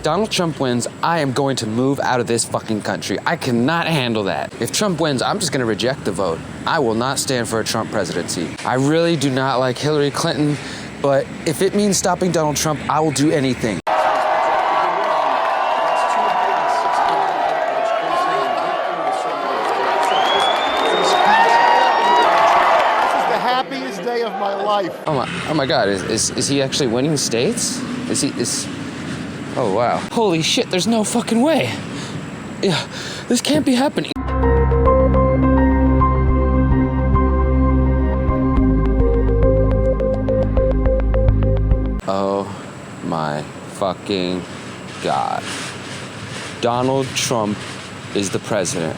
Donald Trump wins, I am going to move out of this fucking country. I cannot handle that. If Trump wins, I'm just gonna reject the vote. I will not stand for a Trump presidency. I really do not like Hillary Clinton, but if it means stopping Donald Trump, I will do anything. Happiest day of my life. Oh my God, is he actually winning states? Oh wow. Holy shit, there's no fucking way. Yeah, this can't be happening. Oh my fucking God. Donald Trump is the president.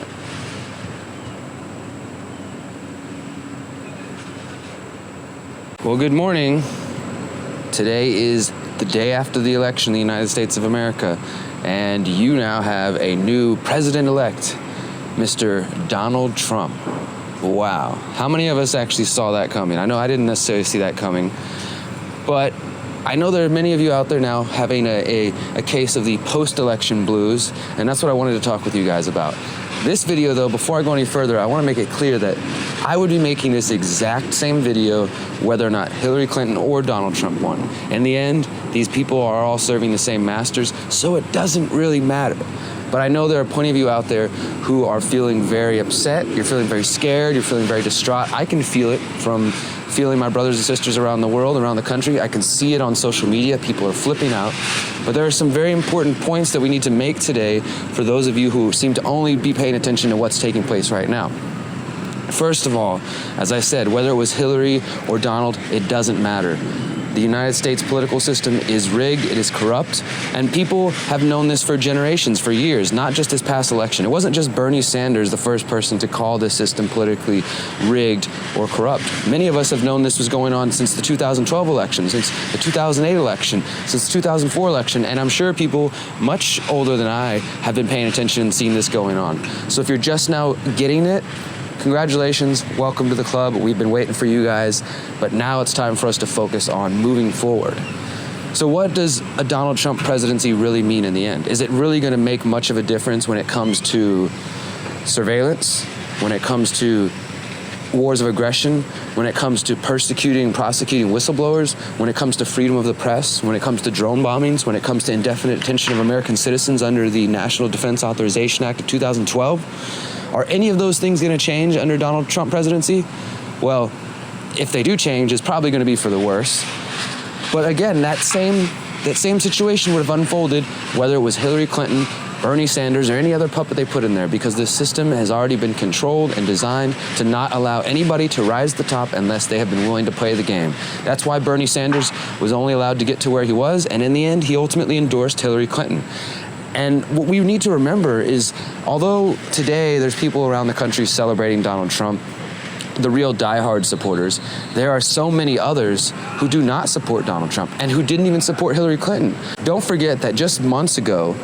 Well, good morning. Today is the day after the election in the United States of America, and you now have a new president-elect, Mr. Donald Trump. Wow. How many of us actually saw that coming? I know I didn't necessarily see that coming, but I know there are many of you out there now having a case of the post-election blues, and that's what I wanted to talk with you guys about. This video, though, before I go any further, I want to make it clear that I would be making this exact same video whether or not Hillary Clinton or Donald Trump won. In the end, these people are all serving the same masters, so it doesn't really matter. But I know there are plenty of you out there who are feeling very upset, you're feeling very scared, you're feeling very distraught. I can feel it from feeling my brothers and sisters around the world, around the country. I can see it on social media. People are flipping out. But there are some very important points that we need to make today for those of you who seem to only be paying attention to what's taking place right now. First of all, as I said, whether it was Hillary or Donald, it doesn't matter. The United States political system is rigged, it is corrupt, and people have known this for generations, for years, not just this past election. It wasn't just Bernie Sanders, the first person to call this system politically rigged or corrupt. Many of us have known this was going on since the 2012 election, since the 2008 election, since the 2004 election, and I'm sure people much older than I have been paying attention and seeing this going on. So if you're just now getting it, congratulations, welcome to the club. We've been waiting for you guys, but now it's time for us to focus on moving forward. So what does a Donald Trump presidency really mean in the end? Is it really going to make much of a difference when it comes to surveillance, when it comes to wars of aggression, when it comes to persecuting and prosecuting whistleblowers, when it comes to freedom of the press, when it comes to drone bombings, when it comes to indefinite detention of American citizens under the National Defense Authorization Act of 2012? Are any of those things going to change under Donald Trump presidency? Well, if they do change, it's probably going to be for the worse. But again, that same situation would have unfolded whether it was Hillary Clinton, Bernie Sanders, or any other puppet they put in there, because this system has already been controlled and designed to not allow anybody to rise to the top unless they have been willing to play the game. That's why Bernie Sanders was only allowed to get to where he was, and in the end, he ultimately endorsed Hillary Clinton. And what we need to remember is, although today there's people around the country celebrating Donald Trump, the real diehard supporters, there are so many others who do not support Donald Trump and who didn't even support Hillary Clinton. Don't forget that just months ago,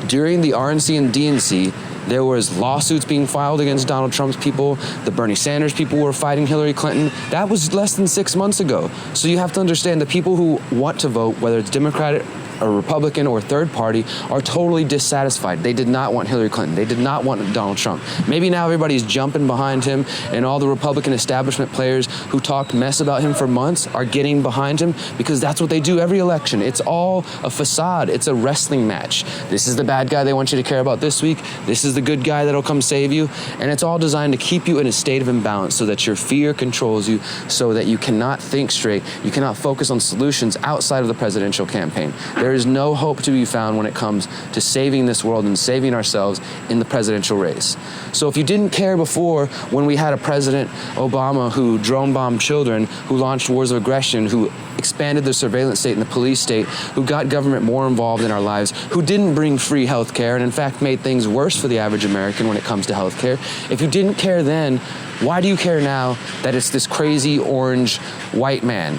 during the RNC and DNC, there was lawsuits being filed against Donald Trump's people. The Bernie Sanders people were fighting Hillary Clinton. That was less than 6 months ago. So you have to understand the people who want to vote, whether it's Democratic or Republican or third party, are totally dissatisfied. They did not want Hillary Clinton. They did not want Donald Trump. Maybe now everybody's jumping behind him, and all the Republican establishment players who talked mess about him for months are getting behind him, because that's what they do every election. It's all a facade. It's a wrestling match. This is the bad guy they want you to care about this week. This is the good guy that'll come save you. And it's all designed to keep you in a state of imbalance so that your fear controls you, so that you cannot think straight. You cannot focus on solutions outside of the presidential campaign. There is no hope to be found when it comes to saving this world and saving ourselves in the presidential race. So if you didn't care before, when we had a President Obama who drone bombed children, who launched wars of aggression, who expanded the surveillance state and the police state, who got government more involved in our lives, who didn't bring free health care and in fact made things worse for the average American when it comes to health care, if you didn't care then, why do you care now that it's this crazy orange white man?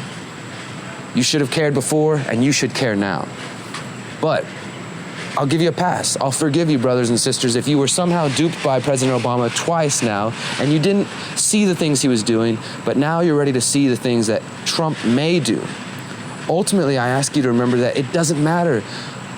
You should have cared before, and you should care now. But I'll give you a pass. I'll forgive you, brothers and sisters, if you were somehow duped by President Obama twice now, and you didn't see the things he was doing, but now you're ready to see the things that Trump may do. Ultimately, I ask you to remember that it doesn't matter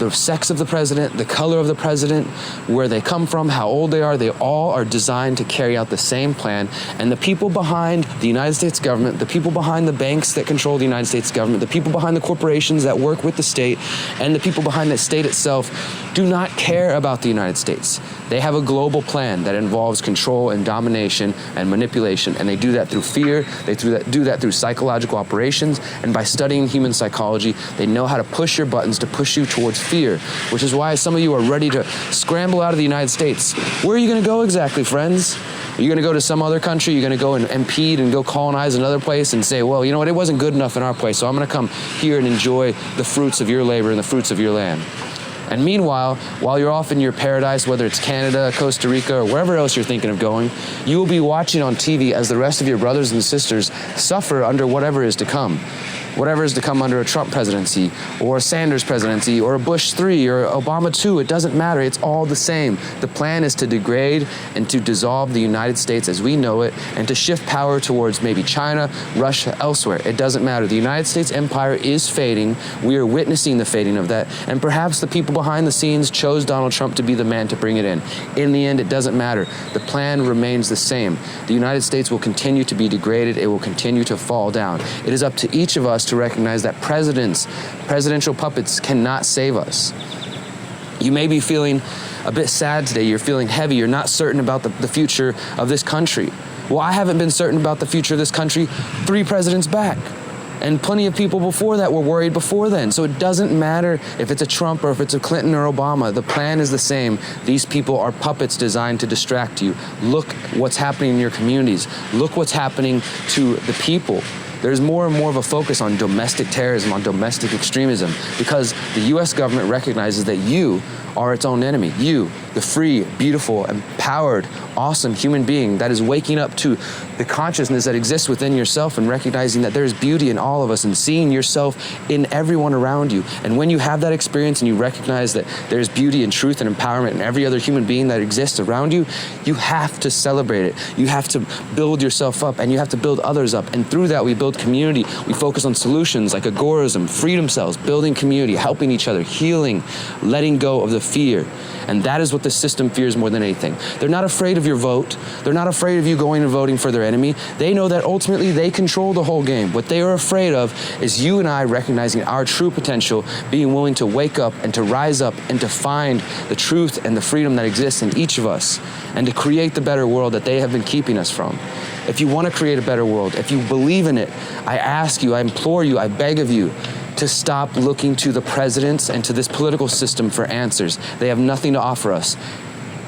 the sex of the president, the color of the president, where they come from, how old they all are designed to carry out the same plan. And the people behind the United States government, the people behind the banks that control the United States government, the people behind the corporations that work with the state, and the people behind the state itself do not care about the United States. They have a global plan that involves control and domination and manipulation, and they do that through fear, they do that through psychological operations, and by studying human psychology, they know how to push your buttons to push you towards fear, which is why some of you are ready to scramble out of the United States. Where are you going to go exactly, friends? Are you going to go to some other country? You're going to go and impede and go colonize another place and say, well, you know what, it wasn't good enough in our place, so I'm going to come here and enjoy the fruits of your labor and the fruits of your land. And meanwhile, while you're off in your paradise, whether it's Canada, Costa Rica, or wherever else you're thinking of going, you will be watching on TV as the rest of your brothers and sisters suffer under whatever is to come. Whatever is to come under a Trump presidency, or a Sanders presidency, or a Bush 3, or Obama 2, it doesn't matter, it's all the same. The plan is to degrade and to dissolve the United States as we know it, and to shift power towards maybe China, Russia, elsewhere. It doesn't matter. The United States empire is fading. We are witnessing the fading of that, and perhaps the people behind the scenes chose Donald Trump to be the man to bring it in. In the end, it doesn't matter. The plan remains the same. The United States will continue to be degraded. It will continue to fall down. It is up to each of us to recognize that presidential puppets cannot save us. You may be feeling a bit sad today. You're feeling heavy. You're not certain about the future of this country. Well, I haven't been certain about the future of this country 3 presidents back. And plenty of people before that were worried before then. So it doesn't matter if it's a Trump or if it's a Clinton or Obama. The plan is the same. These people are puppets designed to distract you. Look what's happening in your communities. Look what's happening to the people. There's more and more of a focus on domestic terrorism, on domestic extremism, because the U.S. government recognizes that you are its own enemy. You, the free, beautiful, empowered, awesome human being that is waking up to the consciousness that exists within yourself and recognizing that there's beauty in all of us and seeing yourself in everyone around you. And when you have that experience and you recognize that there's beauty and truth and empowerment in every other human being that exists around you, you have to celebrate it. You have to build yourself up and you have to build others up. And through that, we build community. We focus on solutions like agorism, freedom cells, building community, helping each other, healing, letting go of the fear. And that is what the system fears more than anything. They're not afraid of your vote. They're not afraid of you going and voting for their enemy. They know that ultimately they control the whole game. What they are afraid of is you and I recognizing our true potential, being willing to wake up and to rise up and to find the truth and the freedom that exists in each of us and to create the better world that they have been keeping us from. If you want to create a better world, if you believe in it, I ask you, I implore you, I beg of you, to stop looking to the presidents and to this political system for answers. They have nothing to offer us.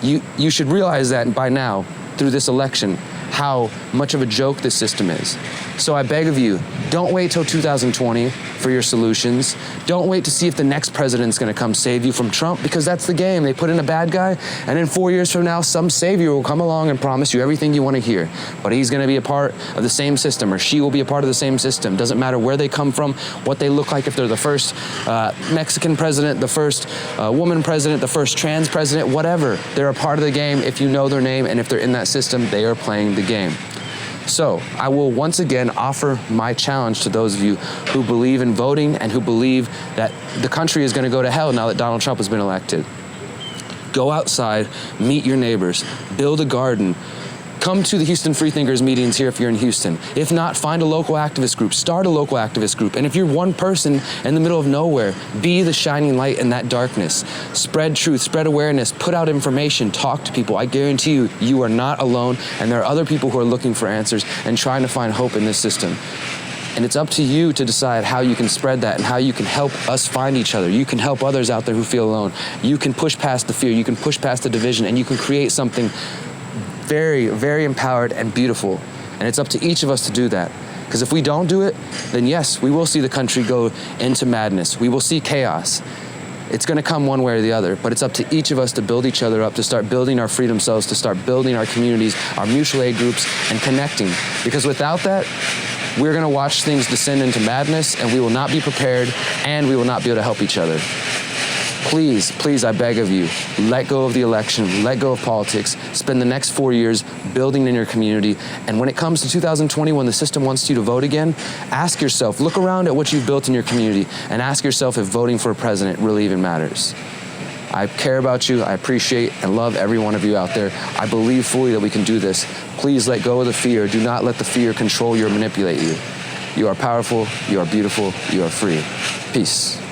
You should realize that by now, through this election, how much of a joke this system is. So I beg of you, don't wait till 2020 for your solutions. Don't wait to see if the next president's gonna come save you from Trump, because that's the game. They put in a bad guy, and then 4 years from now, some savior will come along and promise you everything you wanna hear. But he's gonna be a part of the same system, or she will be a part of the same system. Doesn't matter where they come from, what they look like, if they're the first Mexican president, the first woman president, the first trans president, whatever. They're a part of the game if you know their name, and if they're in that system, they are playing the game. So I will once again offer my challenge to those of you who believe in voting and who believe that the country is going to go to hell now that Donald Trump has been elected. Go outside, meet your neighbors, build a garden. Come to the Houston Freethinkers meetings here if you're in Houston. If not, find a local activist group. Start a local activist group. And if you're one person in the middle of nowhere, be the shining light in that darkness. Spread truth, spread awareness, put out information, talk to people. I guarantee you, you are not alone, and there are other people who are looking for answers and trying to find hope in this system. And it's up to you to decide how you can spread that and how you can help us find each other. You can help others out there who feel alone. You can push past the fear. You can push past the division, and you can create something very, very empowered and beautiful. And it's up to each of us to do that. Because if we don't do it, then yes, we will see the country go into madness. We will see chaos. It's going to come one way or the other, but it's up to each of us to build each other up, to start building our freedom cells, to start building our communities, our mutual aid groups, and connecting. Because without that, we're going to watch things descend into madness, and we will not be prepared, and we will not be able to help each other. please, please, I beg of you, let go of the election, let go of politics, spend the next 4 years building in your community. And when it comes to 2020, when the system wants you to vote again, ask yourself, look around at what you've built in your community and ask yourself if voting for a president really even matters. I care about you. I appreciate and love every one of you out there. I believe fully that we can do this. Please let go of the fear. Do not let the fear control you or manipulate you. You are powerful. You are beautiful. You are free. Peace.